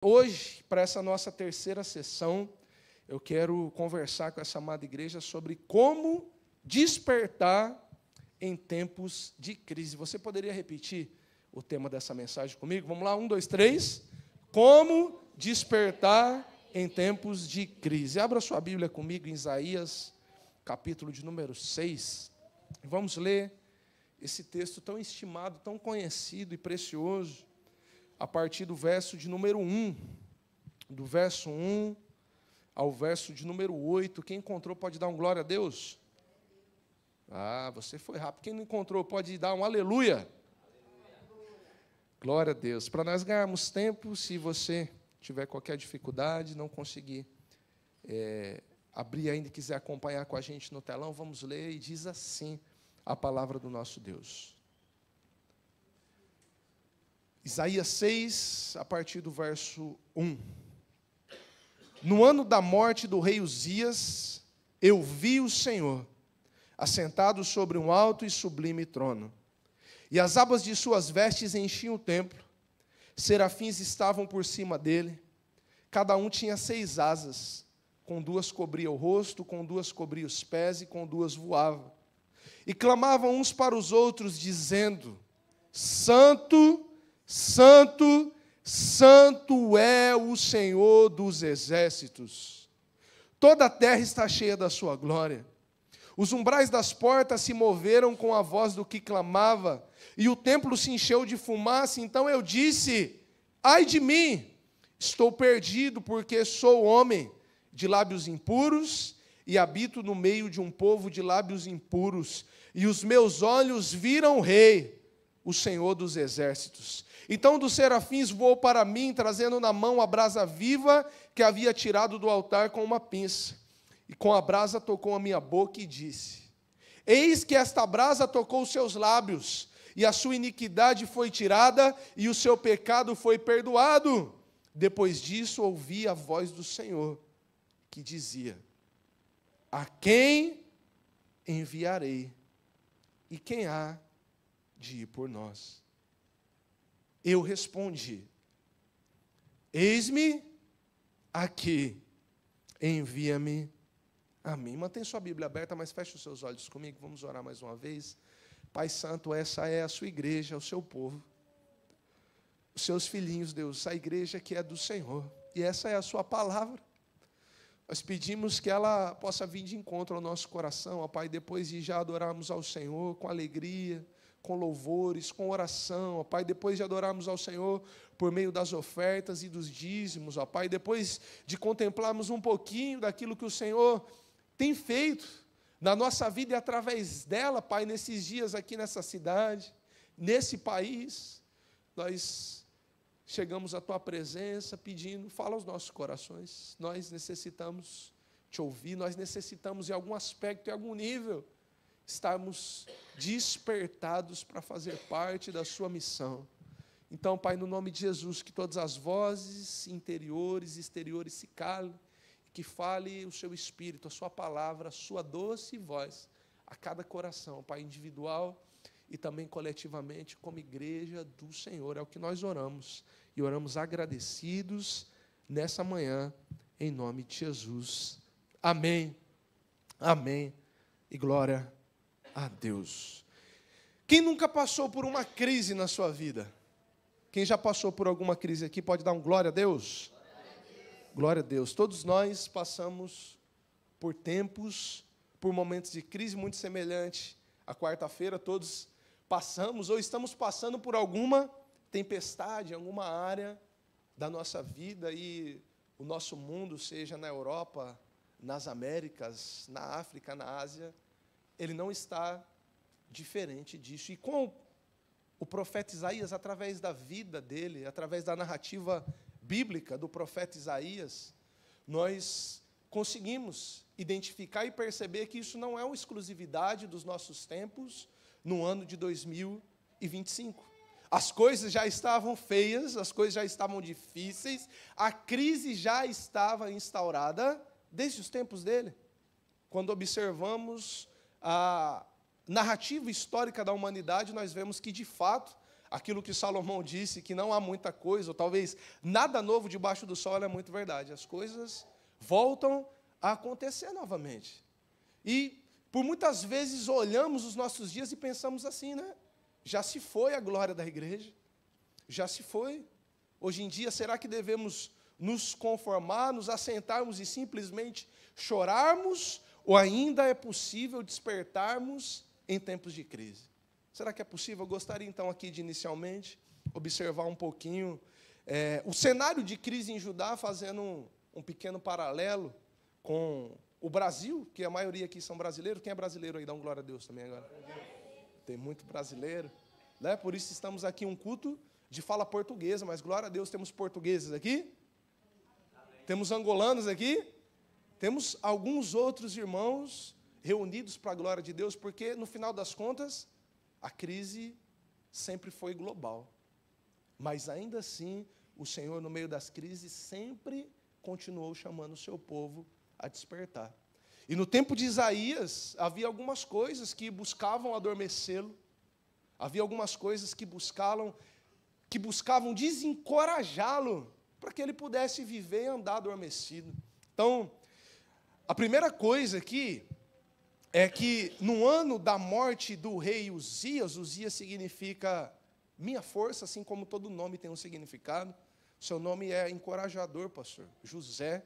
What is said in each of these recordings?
Hoje, para essa nossa terceira sessão, eu quero conversar com essa amada igreja sobre como despertar em tempos de crise. Você poderia repetir o tema dessa mensagem comigo? Vamos lá, 1, 2, 3. Como despertar em tempos de crise. Abra sua Bíblia comigo em Isaías, capítulo de número 6. Vamos ler esse texto tão estimado, tão conhecido e precioso, a partir do verso de número 1, do verso 1 ao verso de número 8. Quem encontrou pode dar um glória a Deus? Ah, você foi rápido. Quem não encontrou pode dar um aleluia. Glória a Deus. Para nós ganharmos tempo, se você tiver qualquer dificuldade, não conseguir abrir ainda e quiser acompanhar com a gente no telão, vamos ler, e diz assim a palavra do nosso Deus. Isaías 6, a partir do verso 1. No ano da morte do rei Uzias, eu vi o Senhor, assentado sobre um alto e sublime trono. E as abas de suas vestes enchiam o templo. Serafins estavam por cima dele. Cada um tinha 6 asas. Com 2 cobria o rosto, com 2 cobria os pés e com 2 voava. E clamavam uns para os outros, dizendo: Santo, Santo, Santo é o Senhor dos exércitos. Toda a terra está cheia da sua glória. Os umbrais das portas se moveram com a voz do que clamava, e o templo se encheu de fumaça. Então eu disse: ai de mim, estou perdido, porque sou homem de lábios impuros e habito no meio de um povo de lábios impuros, e os meus olhos viram o Rei, o Senhor dos exércitos. Então dos serafins voou para mim, trazendo na mão a brasa viva que havia tirado do altar com uma pinça. E com a brasa tocou a minha boca e disse: eis que esta brasa tocou os seus lábios, e a sua iniquidade foi tirada, e o seu pecado foi perdoado. Depois disso ouvi a voz do Senhor, que dizia: a quem enviarei? E quem há de ir por nós? Eu respondi: eis-me aqui, envia-me a mim. Mantém sua Bíblia aberta, mas feche os seus olhos comigo, vamos orar mais uma vez. Pai Santo, essa é a sua igreja, o seu povo, os seus filhinhos, Deus, a igreja que é do Senhor, e essa é a sua palavra. Nós pedimos que ela possa vir de encontro ao nosso coração, ó Pai, depois de já adorarmos ao Senhor com alegria, com louvores, com oração, ó Pai, depois de adorarmos ao Senhor por meio das ofertas e dos dízimos, ó Pai, depois de contemplarmos um pouquinho daquilo que o Senhor tem feito na nossa vida e através dela, Pai, nesses dias aqui nessa cidade, nesse país, nós chegamos à Tua presença pedindo: fala aos nossos corações. Nós necessitamos Te ouvir, nós necessitamos em algum aspecto, em algum nível, estarmos despertados para fazer parte da sua missão. Então, Pai, no nome de Jesus, que todas as vozes interiores e exteriores se calem, que fale o seu Espírito, a sua palavra, a sua doce voz a cada coração, Pai, individual e também coletivamente, como igreja do Senhor. É o que nós oramos, e oramos agradecidos nessa manhã, em nome de Jesus. Amém, amém e glória a Deus. Quem nunca passou por uma crise na sua vida? Quem já passou por alguma crise aqui pode dar um glória a Deus? Glória a Deus. Todos nós passamos por tempos, por momentos de crise muito semelhante à quarta-feira. Todos passamos ou estamos passando por alguma tempestade em alguma área da nossa vida, e o nosso mundo, seja na Europa, nas Américas, na África, na Ásia, ele não está diferente disso. E com o profeta Isaías, através da vida dele, através da narrativa bíblica do profeta Isaías, nós conseguimos identificar e perceber que isso não é uma exclusividade dos nossos tempos no ano de 2025. As coisas já estavam feias, as coisas já estavam difíceis, a crise já estava instaurada desde os tempos dele. Quando observamos a narrativa histórica da humanidade, nós vemos que, de fato, aquilo que Salomão disse, que não há muita coisa, ou talvez nada novo debaixo do sol, é muito verdade. As coisas voltam a acontecer novamente. E, por muitas vezes, olhamos os nossos dias e pensamos assim, né? Já se foi a glória da igreja, já se foi. Hoje em dia, será que devemos nos conformar, nos assentarmos e simplesmente chorarmos, ou ainda é possível despertarmos em tempos de crise? Será que é possível? Eu gostaria, então, aqui de, inicialmente, observar um pouquinho o cenário de crise em Judá, fazendo um pequeno paralelo com o Brasil, que a maioria aqui são brasileiros. Quem é brasileiro aí? Dá um glória a Deus também agora. Tem muito brasileiro, né? Por isso estamos aqui um culto de fala portuguesa, mas glória a Deus, temos portugueses aqui, temos angolanos aqui, temos alguns outros irmãos reunidos para a glória de Deus, porque, no final das contas, a crise sempre foi global. Mas, ainda assim, o Senhor, no meio das crises, sempre continuou chamando o seu povo a despertar. E no tempo de Isaías, havia algumas coisas que buscavam adormecê-lo, havia algumas coisas que buscavam desencorajá-lo, para que ele pudesse viver e andar adormecido. Então, a primeira coisa aqui é que, no ano da morte do rei Uzias, Uzias significa minha força, assim como todo nome tem um significado. Seu nome é encorajador, pastor. José,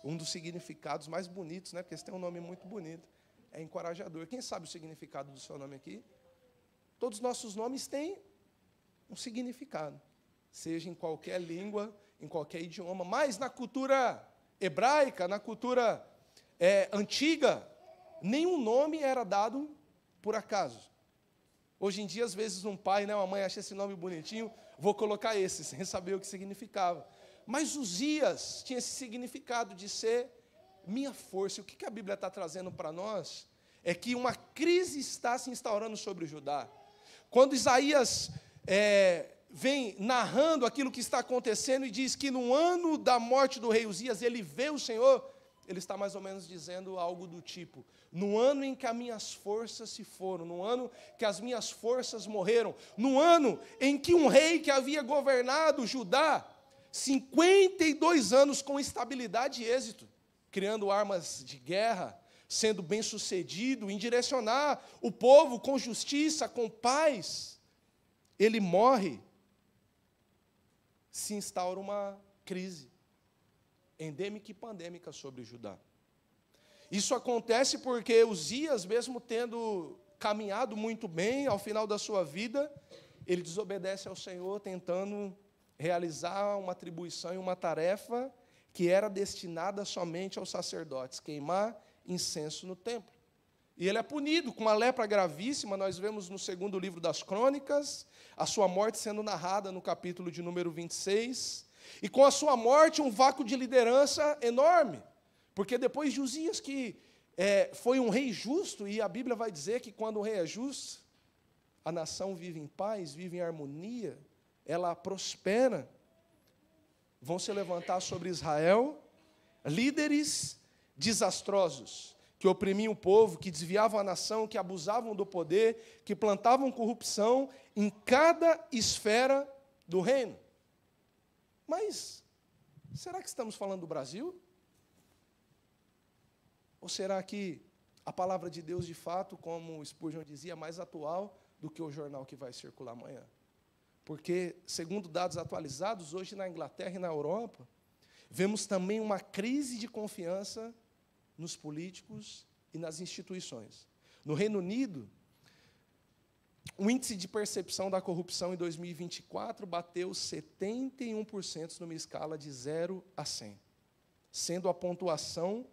um dos significados mais bonitos, né? Porque você tem um nome muito bonito. É encorajador. Quem sabe o significado do seu nome aqui? Todos os nossos nomes têm um significado, seja em qualquer língua, em qualquer idioma. Mas na cultura hebraica, na cultura antiga, nenhum nome era dado por acaso. Hoje em dia, às vezes, um pai, né, uma mãe acha esse nome bonitinho, vou colocar esse, sem saber o que significava. Mas Uzias tinha esse significado de ser minha força. E o que a Bíblia está trazendo para nós é que uma crise está se instaurando sobre Judá. Quando Isaías vem narrando aquilo que está acontecendo e diz que no ano da morte do rei Uzias, ele vê o Senhor, ele está mais ou menos dizendo algo do tipo: no ano em que as minhas forças se foram, no ano que as minhas forças morreram, no ano em que um rei que havia governado Judá 52 anos com estabilidade e êxito, criando armas de guerra, sendo bem-sucedido em direcionar o povo com justiça, com paz, ele morre, se instaura uma crise endêmica e pandêmica sobre Judá. Isso acontece porque Uzias, mesmo tendo caminhado muito bem, ao final da sua vida, ele desobedece ao Senhor, tentando realizar uma atribuição e uma tarefa que era destinada somente aos sacerdotes, queimar incenso no templo. E ele é punido com uma lepra gravíssima. Nós vemos no segundo livro das Crônicas, a sua morte sendo narrada no capítulo de número 26, e com a sua morte um vácuo de liderança enorme, porque depois de Uzias, que foi um rei justo, e a Bíblia vai dizer que quando o rei é justo, a nação vive em paz, vive em harmonia, ela prospera. Vão se levantar sobre Israel líderes desastrosos, que oprimiam o povo, que desviavam a nação, que abusavam do poder, que plantavam corrupção em cada esfera do reino. Mas, será que estamos falando do Brasil? Ou será que a palavra de Deus, de fato, como Spurgeon dizia, é mais atual do que o jornal que vai circular amanhã? Porque, segundo dados atualizados, hoje na Inglaterra e na Europa, vemos também uma crise de confiança nos políticos e nas instituições. No Reino Unido, o índice de percepção da corrupção em 2024 bateu 71% numa escala de 0 a 100, sendo a pontuação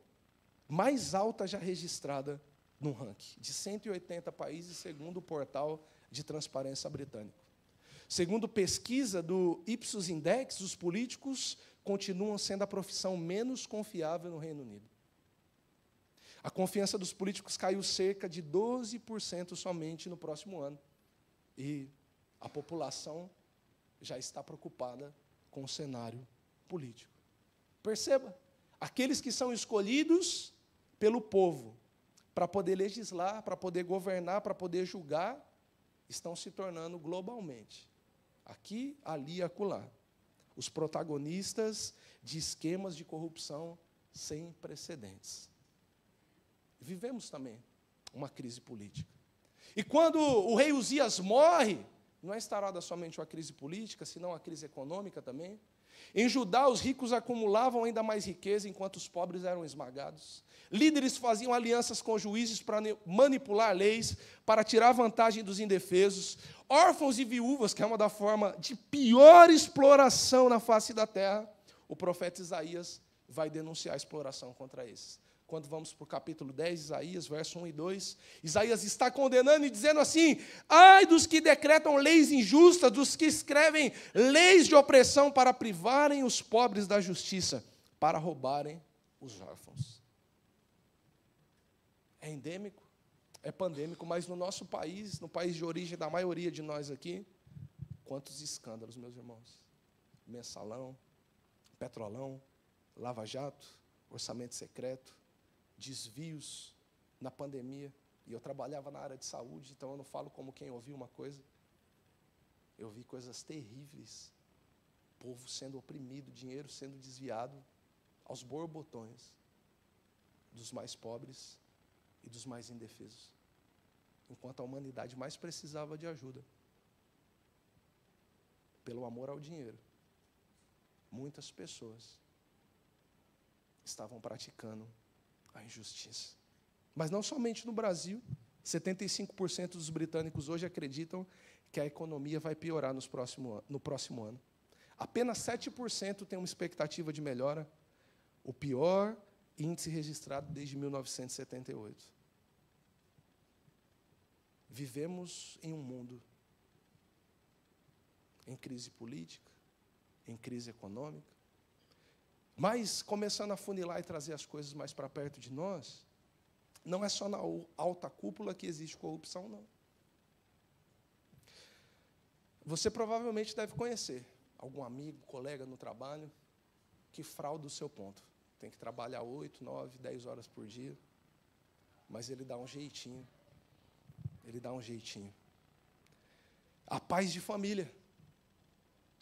mais alta já registrada no ranking, de 180 países, segundo o portal de transparência britânico. Segundo pesquisa do Ipsos Index, os políticos continuam sendo a profissão menos confiável no Reino Unido. A confiança dos políticos caiu cerca de 12% somente no próximo ano. E a população já está preocupada com o cenário político. Perceba, aqueles que são escolhidos pelo povo para poder legislar, para poder governar, para poder julgar, estão se tornando globalmente Aqui, ali e acolá. Os protagonistas de esquemas de corrupção sem precedentes. Vivemos também uma crise política. E quando o rei Uzias morre, não é instaurada somente uma crise política, senão uma crise econômica também. Em Judá, os ricos acumulavam ainda mais riqueza, enquanto os pobres eram esmagados. Líderes faziam alianças com juízes para manipular leis, para tirar vantagem dos indefesos. Órfãos e viúvas, que é uma da forma de pior exploração na face da terra, o profeta Isaías vai denunciar a exploração contra esses. Quando vamos para o capítulo 10, Isaías, verso 1 e 2, Isaías está condenando e dizendo assim: ai dos que decretam leis injustas, dos que escrevem leis de opressão para privarem os pobres da justiça, para roubarem os órfãos. É endêmico, é pandêmico, mas no nosso país, no país de origem da maioria de nós aqui, quantos escândalos, meus irmãos. Mensalão, Petrolão, Lava Jato, orçamento secreto, desvios na pandemia, e eu trabalhava na área de saúde, então eu não falo como quem ouviu uma coisa. Eu vi coisas terríveis, povo sendo oprimido, dinheiro sendo desviado aos borbotões dos mais pobres e dos mais indefesos, enquanto a humanidade mais precisava de ajuda. Pelo amor ao dinheiro, muitas pessoas estavam praticando a injustiça. Mas não somente no Brasil, 75% dos britânicos hoje acreditam que a economia vai piorar no próximo ano. Apenas 7% tem uma expectativa de melhora, o pior índice registrado desde 1978. Vivemos em um mundo em crise política, em crise econômica, mas, começando a funilar e trazer as coisas mais para perto de nós, não é só na alta cúpula que existe corrupção, não. Você provavelmente deve conhecer algum amigo, colega no trabalho, que frauda o seu ponto. Tem que trabalhar 8, 9, 10 horas por dia, mas ele dá um jeitinho. Ele dá um jeitinho. A paz de família,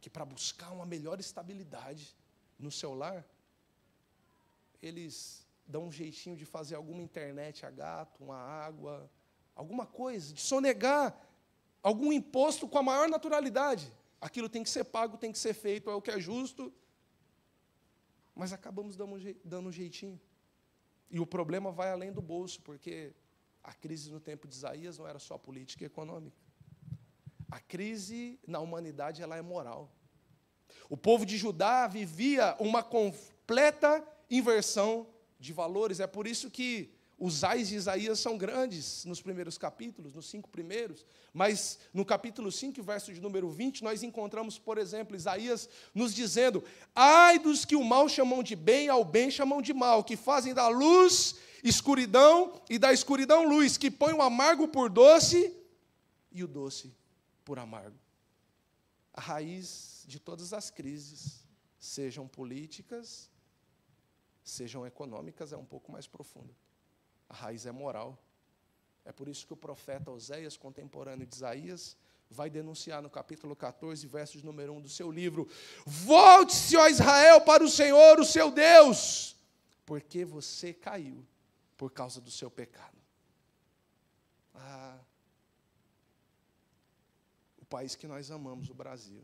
que para buscar uma melhor estabilidade no seu lar, eles dão um jeitinho de fazer alguma internet a gato, uma água, alguma coisa, de sonegar algum imposto com a maior naturalidade. Aquilo tem que ser pago, tem que ser feito, é o que é justo, mas acabamos dando um jeitinho. E o problema vai além do bolso, porque a crise no tempo de Isaías não era só política e econômica. A crise na humanidade, ela é moral. O povo de Judá vivia uma completa inversão de valores. É por isso que os ais de Isaías são grandes nos primeiros capítulos, nos 5 primeiros. Mas no capítulo 5, verso de número 20, nós encontramos, por exemplo, Isaías nos dizendo: ai dos que o mal chamam de bem, ao bem chamam de mal, que fazem da luz escuridão e da escuridão luz, que põem o amargo por doce e o doce por amargo. A raiz de todas as crises, sejam políticas, sejam econômicas, é um pouco mais profunda. A raiz é moral. É por isso que o profeta Oséias, contemporâneo de Isaías, vai denunciar no capítulo 14, verso de número 1 do seu livro: volte-se, ó Israel, para o Senhor, o seu Deus, porque você caiu por causa do seu pecado. O país que nós amamos, o Brasil,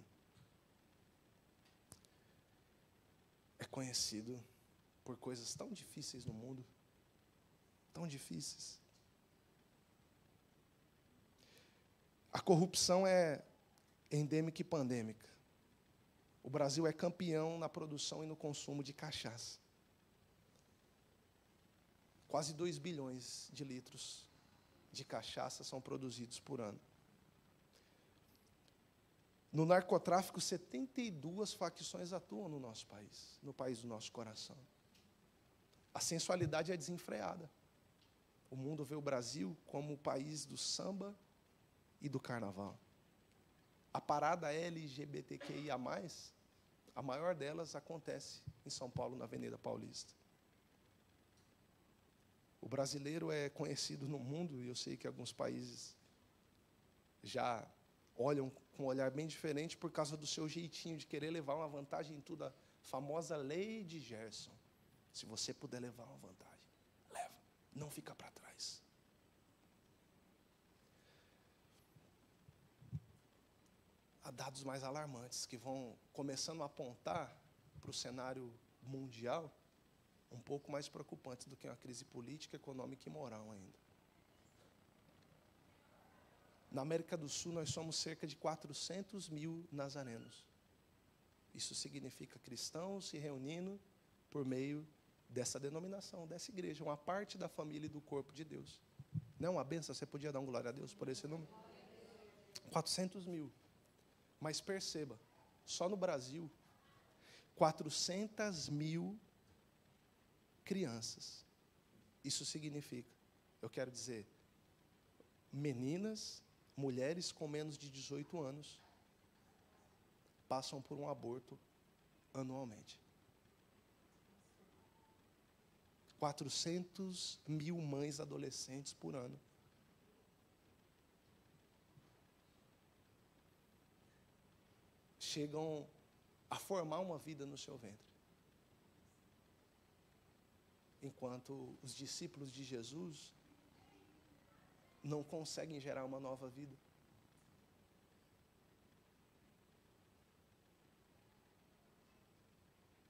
é conhecido por coisas tão difíceis no mundo, tão difíceis. A corrupção é endêmica e pandêmica. O Brasil é campeão na produção e no consumo de cachaça. Quase 2 bilhões de litros de cachaça são produzidos por ano. No narcotráfico, 72 facções atuam no nosso país, no país do nosso coração. A sensualidade é desenfreada. O mundo vê o Brasil como o país do samba e do carnaval. A parada LGBTQIA+, a maior delas acontece em São Paulo, na Avenida Paulista. O brasileiro é conhecido no mundo, e eu sei que alguns países já olham com um olhar bem diferente por causa do seu jeitinho de querer levar uma vantagem em tudo. A famosa lei de Gerson. Se você puder levar uma vantagem, leva. Não fica para trás. Há dados mais alarmantes que vão começando a apontar para o cenário mundial um pouco mais preocupantes do que uma crise política, econômica e moral ainda. Na América do Sul, nós somos cerca de 400 mil nazarenos. Isso significa cristãos se reunindo por meio dessa denominação, dessa igreja, uma parte da família e do corpo de Deus. Não é uma benção? Você podia dar um glória a Deus por esse número? 400 mil. Mas perceba, só no Brasil, 400 mil crianças. Isso significa, eu quero dizer, meninas, mulheres com menos de 18 anos, passam por um aborto anualmente. 400 mil mães adolescentes por ano. Chegam a formar uma vida no seu ventre. Enquanto os discípulos de Jesus não conseguem gerar uma nova vida.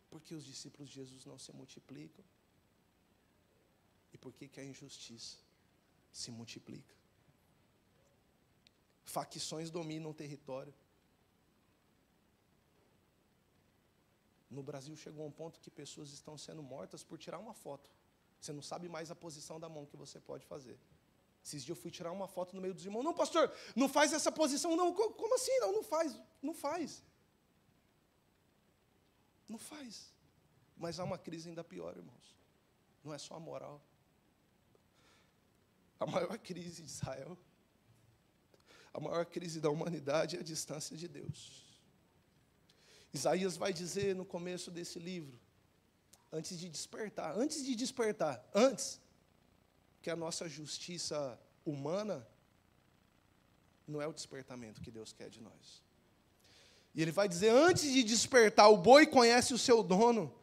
Por que os discípulos de Jesus não se multiplicam? E por que a injustiça se multiplica? Facções dominam o território. No Brasil chegou a um ponto que pessoas estão sendo mortas por tirar uma foto. Você não sabe mais a posição da mão que você pode fazer. Esses dias eu fui tirar uma foto no meio dos irmãos. Não, pastor, não faz essa posição. Não, como assim? Não faz. Não faz. Não faz. Mas há uma crise ainda pior, irmãos. Não é só a moral. A maior crise de Israel, a maior crise da humanidade é a distância de Deus. Isaías vai dizer no começo desse livro, antes que a nossa justiça humana não é o despertamento que Deus quer de nós. E ele vai dizer, antes de despertar, o boi conhece o seu dono.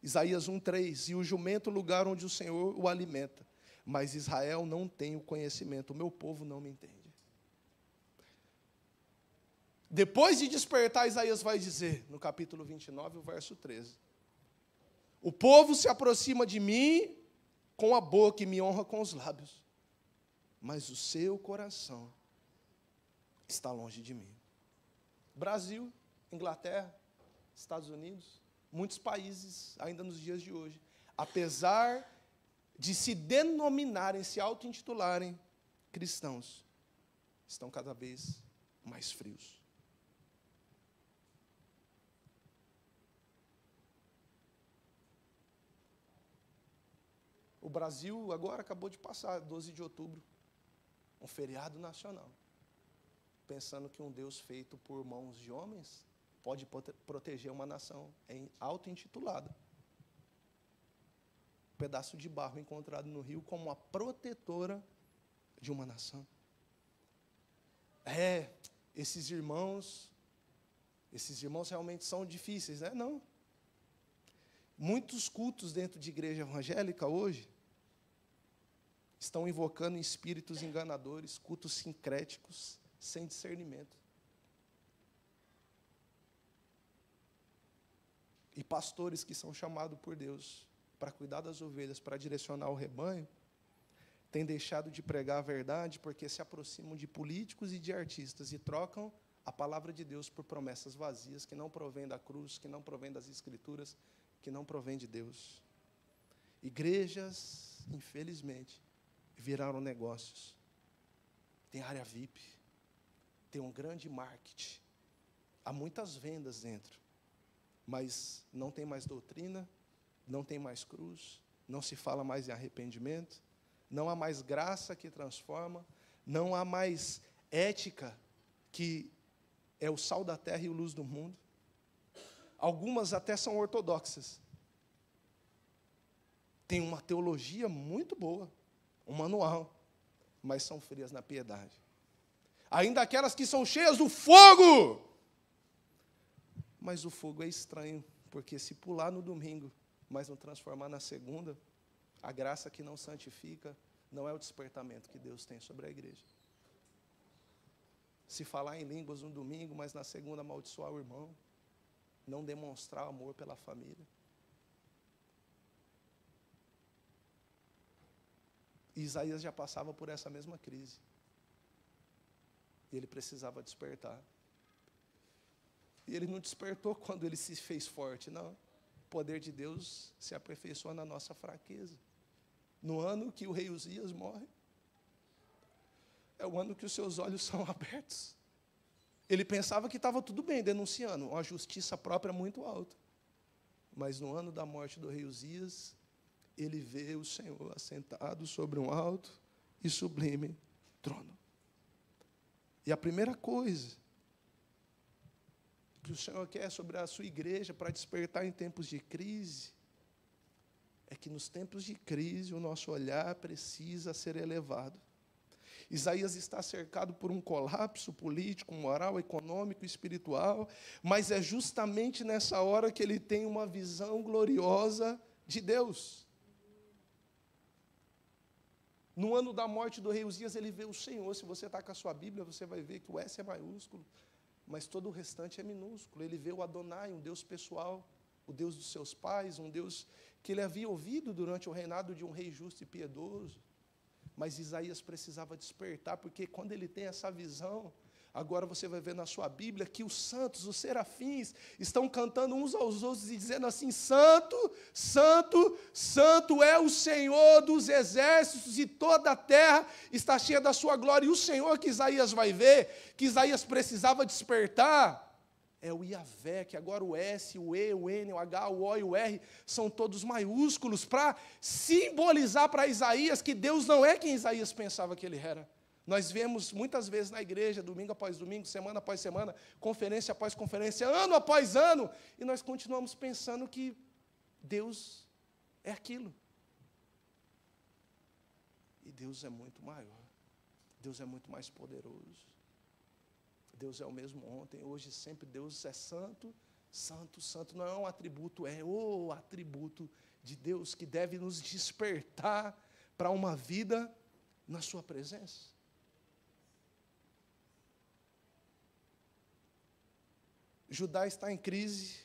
Isaías 1:3, e o jumento, o lugar onde o Senhor o alimenta. Mas Israel não tem o conhecimento, o meu povo não me entende. Depois de despertar, Isaías vai dizer, no capítulo 29, o verso 13, o povo se aproxima de mim com a boca e me honra com os lábios, mas o seu coração está longe de mim. Brasil, Inglaterra, Estados Unidos, muitos países, ainda nos dias de hoje, apesar de se denominarem, se auto-intitularem cristãos, estão cada vez mais frios. O Brasil agora acabou de passar, 12 de outubro, um feriado nacional, pensando que um Deus feito por mãos de homens pode proteger uma nação, auto-intitulada. Um pedaço de barro encontrado no rio como a protetora de uma nação. Esses irmãos realmente são difíceis, né? Não. Muitos cultos dentro de igreja evangélica hoje estão invocando espíritos enganadores, cultos sincréticos, sem discernimento. E pastores que são chamados por Deus para cuidar das ovelhas, para direcionar o rebanho, têm deixado de pregar a verdade porque se aproximam de políticos e de artistas e trocam a palavra de Deus por promessas vazias que não provêm da cruz, que não provêm das Escrituras, que não provém de Deus. Igrejas, infelizmente, viraram negócios. Tem área VIP, tem um grande marketing, há muitas vendas dentro, mas não tem mais doutrina, não tem mais cruz, não se fala mais em arrependimento, não há mais graça que transforma, não há mais ética que é o sal da terra e a luz do mundo. Algumas até são ortodoxas. Tem uma teologia muito boa, um manual, mas são frias na piedade. ainda aquelas que são cheias do fogo. Mas o fogo é estranho, porque se pular no domingo, mas não transformar na segunda, a graça que não santifica não é o despertamento que Deus tem sobre a igreja. Se falar em línguas no domingo, mas na segunda amaldiçoar o irmão, não demonstrar amor pela família. E Isaías já passava por essa mesma crise. E ele precisava despertar. E ele não despertou quando ele se fez forte, não. O poder de Deus se aperfeiçoa na nossa fraqueza. No ano que o rei Uzias morre, é o ano que os seus olhos são abertos. Ele pensava que estava tudo bem, denunciando uma justiça própria muito alta. Mas no ano da morte do rei Uzias, ele vê o Senhor assentado sobre um alto e sublime trono. E a primeira coisa que o Senhor quer sobre a sua igreja para despertar em tempos de crise, é que nos tempos de crise o nosso olhar precisa ser elevado. Isaías está cercado por um colapso político, moral, econômico, espiritual, mas é justamente nessa hora que ele tem uma visão gloriosa de Deus. No ano da morte do rei Uzias, ele vê o Senhor. Se você está com a sua Bíblia, você vai ver que o S é maiúsculo, mas todo o restante é minúsculo. Ele vê o Adonai, um Deus pessoal, o Deus dos seus pais, um Deus que ele havia ouvido durante o reinado de um rei justo e piedoso. Mas Isaías precisava despertar, porque quando ele tem essa visão, agora você vai ver na sua Bíblia que os santos, os serafins, estão cantando uns aos outros e dizendo assim: Santo, Santo, Santo é o Senhor dos exércitos, e toda a terra está cheia da sua glória. E o Senhor que Isaías vai ver, que Isaías precisava despertar, é o Iavé, que agora o S, o E, o N, o H, o O e o R são todos maiúsculos, para simbolizar para Isaías que Deus não é quem Isaías pensava que ele era. Nós vemos muitas vezes na igreja, domingo após domingo, semana após semana, conferência após conferência, ano após ano, e nós continuamos pensando que Deus é aquilo. E Deus é muito maior, Deus é muito mais poderoso. Deus é o mesmo ontem, hoje, sempre. Deus é santo, santo, santo. Não é um atributo, é o atributo de Deus que deve nos despertar para uma vida na sua presença. Judá está em crise,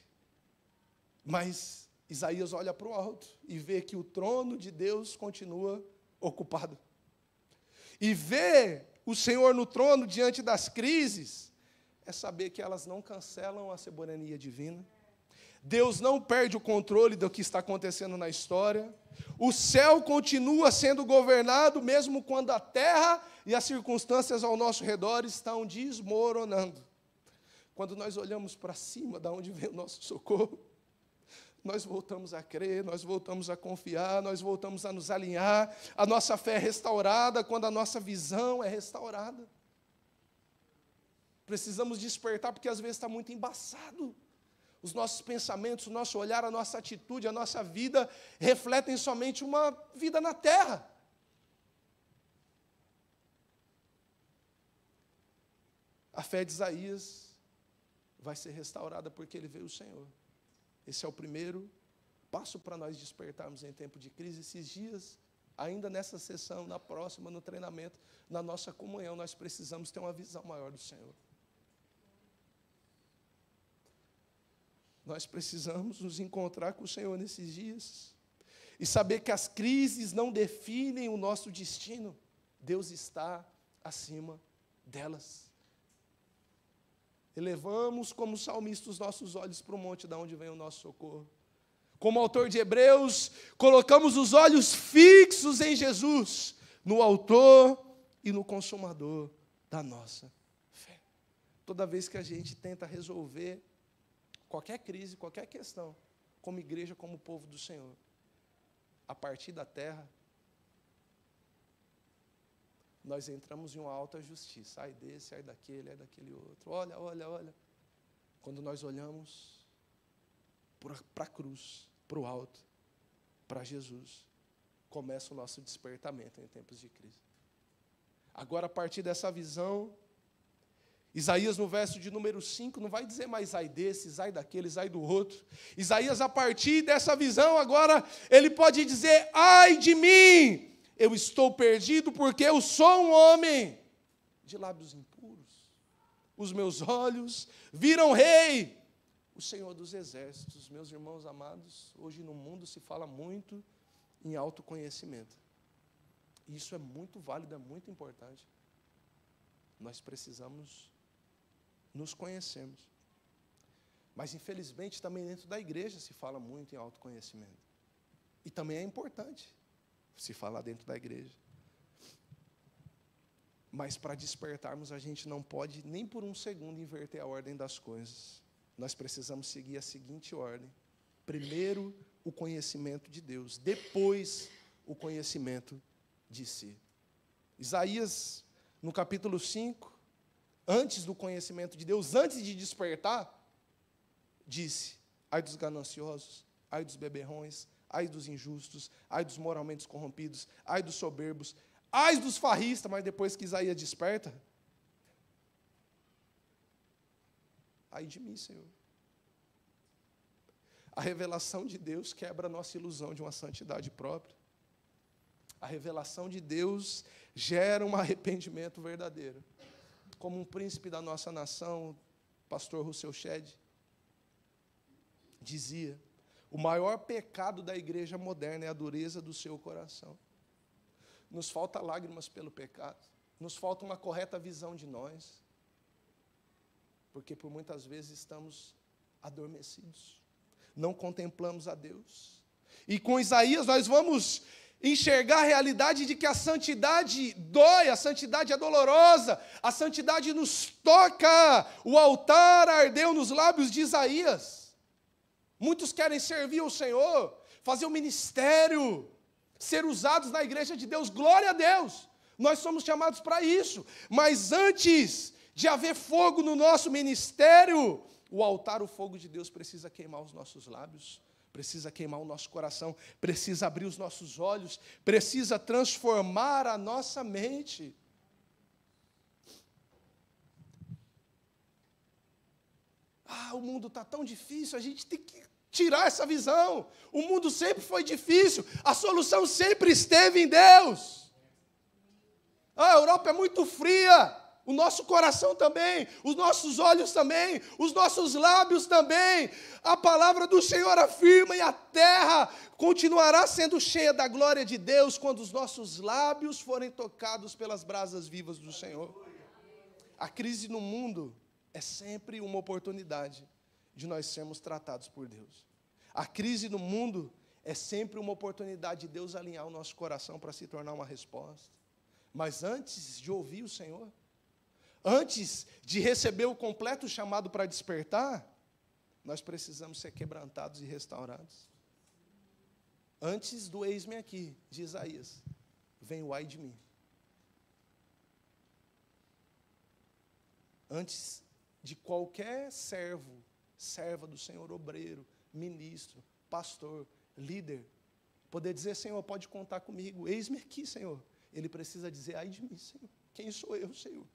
mas Isaías olha para o alto e vê que o trono de Deus continua ocupado. E ver o Senhor no trono diante das crises é saber que elas não cancelam a soberania divina. Deus não perde o controle do que está acontecendo na história. O céu continua sendo governado mesmo quando a terra e as circunstâncias ao nosso redor estão desmoronando. Quando nós olhamos para cima, da onde vem o nosso socorro, nós voltamos a crer, nós voltamos a confiar, nós voltamos a nos alinhar, a nossa fé é restaurada quando a nossa visão é restaurada. Precisamos despertar, porque às vezes está muito embaçado. Os nossos pensamentos, o nosso olhar, a nossa atitude, a nossa vida refletem somente uma vida na terra. A fé de Isaías vai ser restaurada porque ele vê o Senhor. Esse é o primeiro passo para nós despertarmos em tempo de crise. Esses dias, ainda nessa sessão, na próxima, no treinamento, na nossa comunhão, nós precisamos ter uma visão maior do Senhor. Nós precisamos nos encontrar com o Senhor nesses dias e saber que as crises não definem o nosso destino. Deus está acima delas. Elevamos como salmista os nossos olhos para o monte de onde vem o nosso socorro. Como autor de Hebreus, colocamos os olhos fixos em Jesus, no autor e no consumador da nossa fé. Toda vez que a gente tenta resolver qualquer crise, qualquer questão, como igreja, como povo do Senhor, a partir da terra, nós entramos em uma alta justiça. Ai desse, ai daquele outro. Olha, olha, olha. Quando nós olhamos para a cruz, para o alto, para Jesus, começa o nosso despertamento em tempos de crise. Agora, a partir dessa visão, Isaías, no verso de número 5, não vai dizer mais ai desses, ai daqueles, ai do outro. Isaías, a partir dessa visão, agora, ele pode dizer, ai de mim, eu estou perdido porque eu sou um homem de lábios impuros. Os meus olhos viram rei, o Senhor dos exércitos. Meus irmãos amados, hoje no mundo se fala muito em autoconhecimento. Isso é muito válido, é muito importante. Nós precisamos nos conhecermos. Mas, infelizmente, também dentro da igreja se fala muito em autoconhecimento. E também é importante se falar dentro da igreja. Mas, para despertarmos, a gente não pode nem por um segundo inverter a ordem das coisas. Nós precisamos seguir a seguinte ordem. Primeiro, o conhecimento de Deus. Depois, o conhecimento de si. Isaías, no capítulo 5, antes do conhecimento de Deus, antes de despertar, disse, ai dos gananciosos, ai dos beberrões, ai dos injustos, ai dos moralmente corrompidos, ai dos soberbos, ai dos farristas. Mas depois que Isaías desperta, ai de mim, Senhor. A revelação de Deus quebra a nossa ilusão de uma santidade própria. A revelação de Deus gera um arrependimento verdadeiro. Como um príncipe da nossa nação, pastor Rousseau Shedd, dizia, o maior pecado da igreja moderna é a dureza do seu coração. Nos falta lágrimas pelo pecado, nos falta uma correta visão de nós, porque por muitas vezes estamos adormecidos, não contemplamos a Deus. E com Isaías nós vamos enxergar a realidade de que a santidade dói, a santidade é dolorosa, a santidade nos toca. O altar ardeu nos lábios de Isaías. Muitos querem servir ao Senhor, fazer o ministério, ser usados na igreja de Deus. Glória a Deus, nós somos chamados para isso. Mas antes de haver fogo no nosso ministério, o altar, o fogo de Deus precisa queimar os nossos lábios, precisa queimar o nosso coração, precisa abrir os nossos olhos, precisa transformar a nossa mente. O mundo está tão difícil, a gente tem que tirar essa visão. O mundo sempre foi difícil, a solução sempre esteve em Deus. A Europa é muito fria, o nosso coração também, os nossos olhos também, os nossos lábios também. A palavra do Senhor afirma, e a terra continuará sendo cheia da glória de Deus quando os nossos lábios forem tocados pelas brasas vivas do Senhor. A crise no mundo é sempre uma oportunidade de nós sermos tratados por Deus. A crise no mundo é sempre uma oportunidade de Deus alinhar o nosso coração para se tornar uma resposta. Mas antes de ouvir o Senhor, antes de receber o completo chamado para despertar, nós precisamos ser quebrantados e restaurados. Antes do eis-me aqui, de Isaías, vem o ai de mim. Antes de qualquer servo, serva do Senhor, obreiro, ministro, pastor, líder, poder dizer, Senhor, pode contar comigo, eis-me aqui, Senhor. Ele precisa dizer, ai de mim, Senhor. Quem sou eu, Senhor?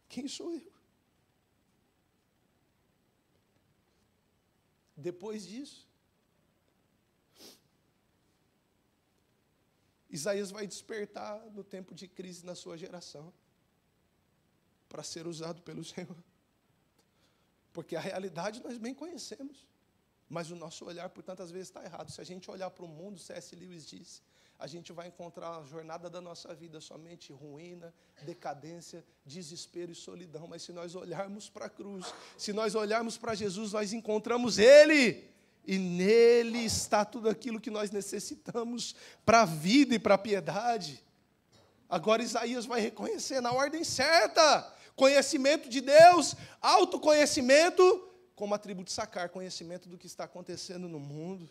Quem sou eu? Depois disso, Isaías vai despertar no tempo de crise na sua geração, para ser usado pelo Senhor. Porque a realidade nós bem conhecemos, mas o nosso olhar por tantas vezes está errado. Se a gente olhar para o mundo, C.S. Lewis disse, a gente vai encontrar a jornada da nossa vida somente ruína, decadência, desespero e solidão. Mas se nós olharmos para a cruz, se nós olharmos para Jesus, nós encontramos Ele. E nele está tudo aquilo que nós necessitamos para a vida e para a piedade. Agora Isaías vai reconhecer na ordem certa. Conhecimento de Deus, autoconhecimento, como atributo sacar, conhecimento do que está acontecendo no mundo.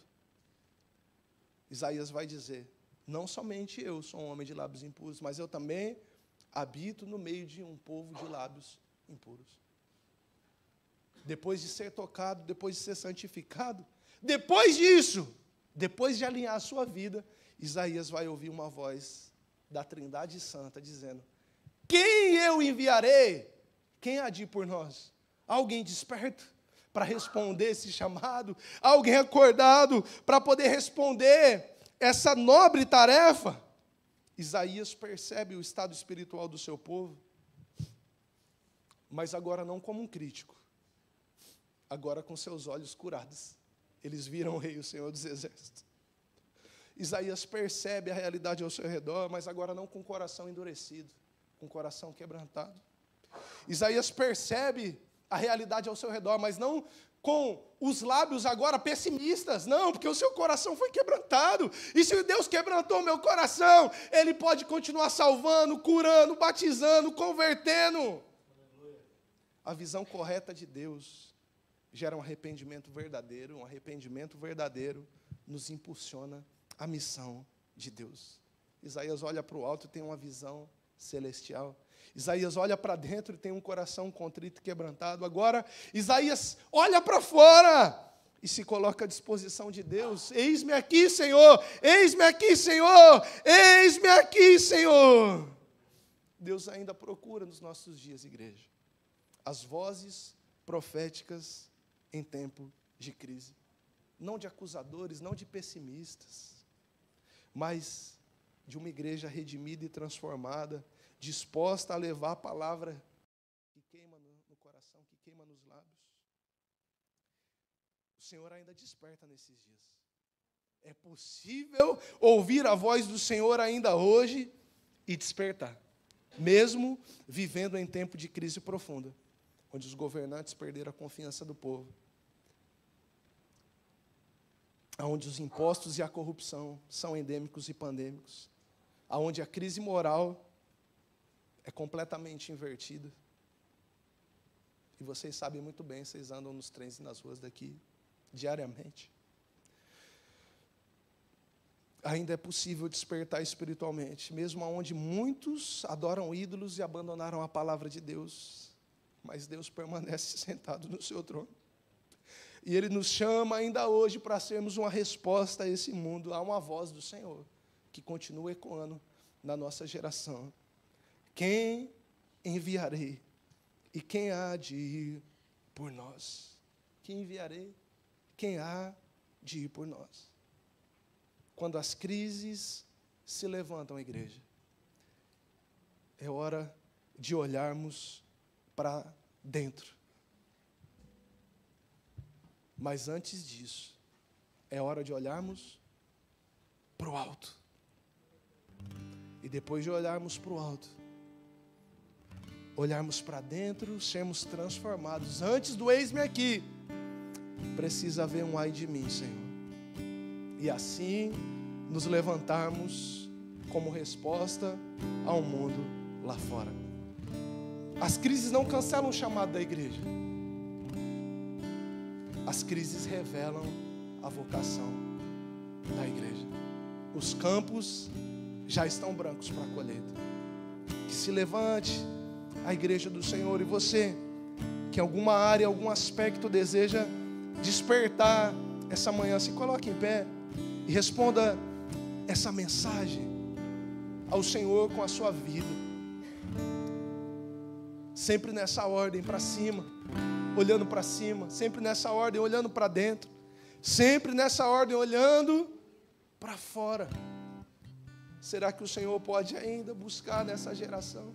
Isaías vai dizer, não somente eu sou um homem de lábios impuros, mas eu também habito no meio de um povo de lábios impuros. Depois de ser tocado, depois de ser santificado, depois disso, depois de alinhar a sua vida, Isaías vai ouvir uma voz da Trindade Santa dizendo, quem eu enviarei? Quem há de ir por nós? Alguém desperto para responder esse chamado? Alguém acordado para poder responder essa nobre tarefa? Isaías percebe o estado espiritual do seu povo, mas agora não como um crítico, agora com seus olhos curados. Eles viram o Rei, o Senhor dos Exércitos. Isaías percebe a realidade ao seu redor, mas agora não com o coração endurecido, com o coração quebrantado. Isaías percebe a realidade ao seu redor, mas não com os lábios agora pessimistas, não, porque o seu coração foi quebrantado, e se Deus quebrantou o meu coração, Ele pode continuar salvando, curando, batizando, convertendo. A visão correta de Deus gera um arrependimento verdadeiro nos impulsiona a missão de Deus. Isaías olha para o alto e tem uma visão celestial. Isaías olha para dentro e tem um coração contrito e quebrantado. Agora, Isaías olha para fora e se coloca à disposição de Deus. Eis-me aqui, Senhor! Eis-me aqui, Senhor! Eis-me aqui, Senhor! Deus ainda procura nos nossos dias, igreja, as vozes proféticas em tempo de crise. Não de acusadores, não de pessimistas, mas de uma igreja redimida e transformada, disposta a levar a palavra que queima no coração, que queima nos lábios. O Senhor ainda desperta nesses dias. É possível ouvir a voz do Senhor ainda hoje e despertar, mesmo vivendo em tempo de crise profunda, onde os governantes perderam a confiança do povo, onde os impostos e a corrupção são endêmicos e pandêmicos, onde a crise moral é completamente invertida. E vocês sabem muito bem, vocês andam nos trens e nas ruas daqui diariamente. Ainda é possível despertar espiritualmente, mesmo onde muitos adoram ídolos e abandonaram a palavra de Deus, mas Deus permanece sentado no seu trono. E Ele nos chama ainda hoje para sermos uma resposta a esse mundo. Há uma voz do Senhor que continua ecoando na nossa geração. Quem enviarei? E quem há de ir por nós? Quem enviarei? Quem há de ir por nós? Quando as crises se levantam, igreja, é hora de olharmos para dentro. Mas antes disso, é hora de olharmos para o alto. E depois de olharmos para o alto, olharmos para dentro, sermos transformados. Antes do eis-me aqui, precisa haver um ai de mim, Senhor. E assim nos levantarmos como resposta ao mundo lá fora. As crises não cancelam o chamado da igreja. As crises revelam a vocação da igreja. Os campos já estão brancos para a colheita. Que se levante a igreja do Senhor. E você, que em alguma área, algum aspecto deseja despertar essa manhã, se coloque em pé e responda essa mensagem ao Senhor com a sua vida. Sempre nessa ordem, para cima, olhando para cima, sempre nessa ordem, olhando para dentro, sempre nessa ordem, olhando para fora. Será que o Senhor pode ainda buscar nessa geração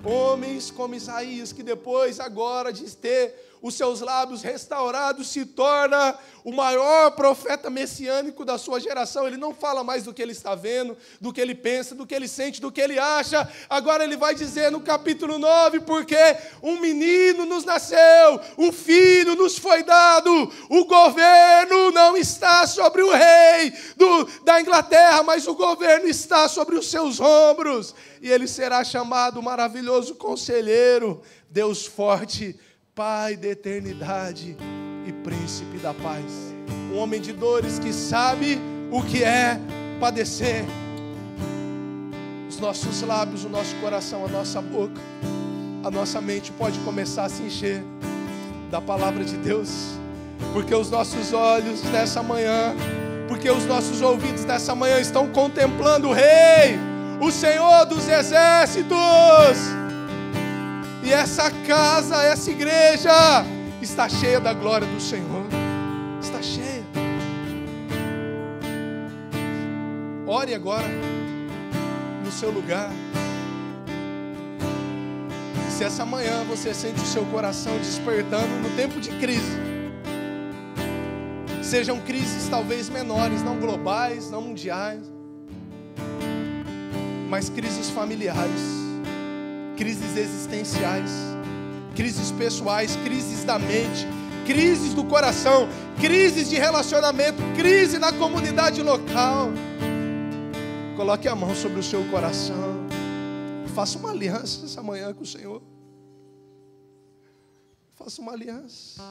homens como Isaías, que depois, agora de ter os seus lábios restaurados, se torna o maior profeta messiânico da sua geração? Ele não fala mais do que ele está vendo, do que ele pensa, do que ele sente, do que ele acha. Agora ele vai dizer no capítulo 9, porque um menino nos nasceu, um filho nos foi dado, o governo não está sobre o rei da Inglaterra, mas o governo está sobre os seus ombros, e ele será chamado maravilhoso conselheiro, Deus forte, Pai da eternidade e príncipe da paz. Um homem de dores que sabe o que é padecer. Os nossos lábios, o nosso coração, a nossa boca, a nossa mente pode começar a se encher da palavra de Deus, porque os nossos olhos nessa manhã, porque os nossos ouvidos nessa manhã estão contemplando o Rei, o Senhor dos Exércitos. E essa casa, essa igreja está cheia da glória do Senhor. Está cheia. Ore agora no seu lugar. Se essa manhã você sente o seu coração despertando no tempo de crise, sejam crises talvez menores, não globais, não mundiais, mas crises familiares, crises existenciais, crises pessoais, crises da mente, crises do coração, crises de relacionamento, crise na comunidade local. Coloque a mão sobre o seu coração. Faça uma aliança essa manhã com o Senhor. Faça uma aliança.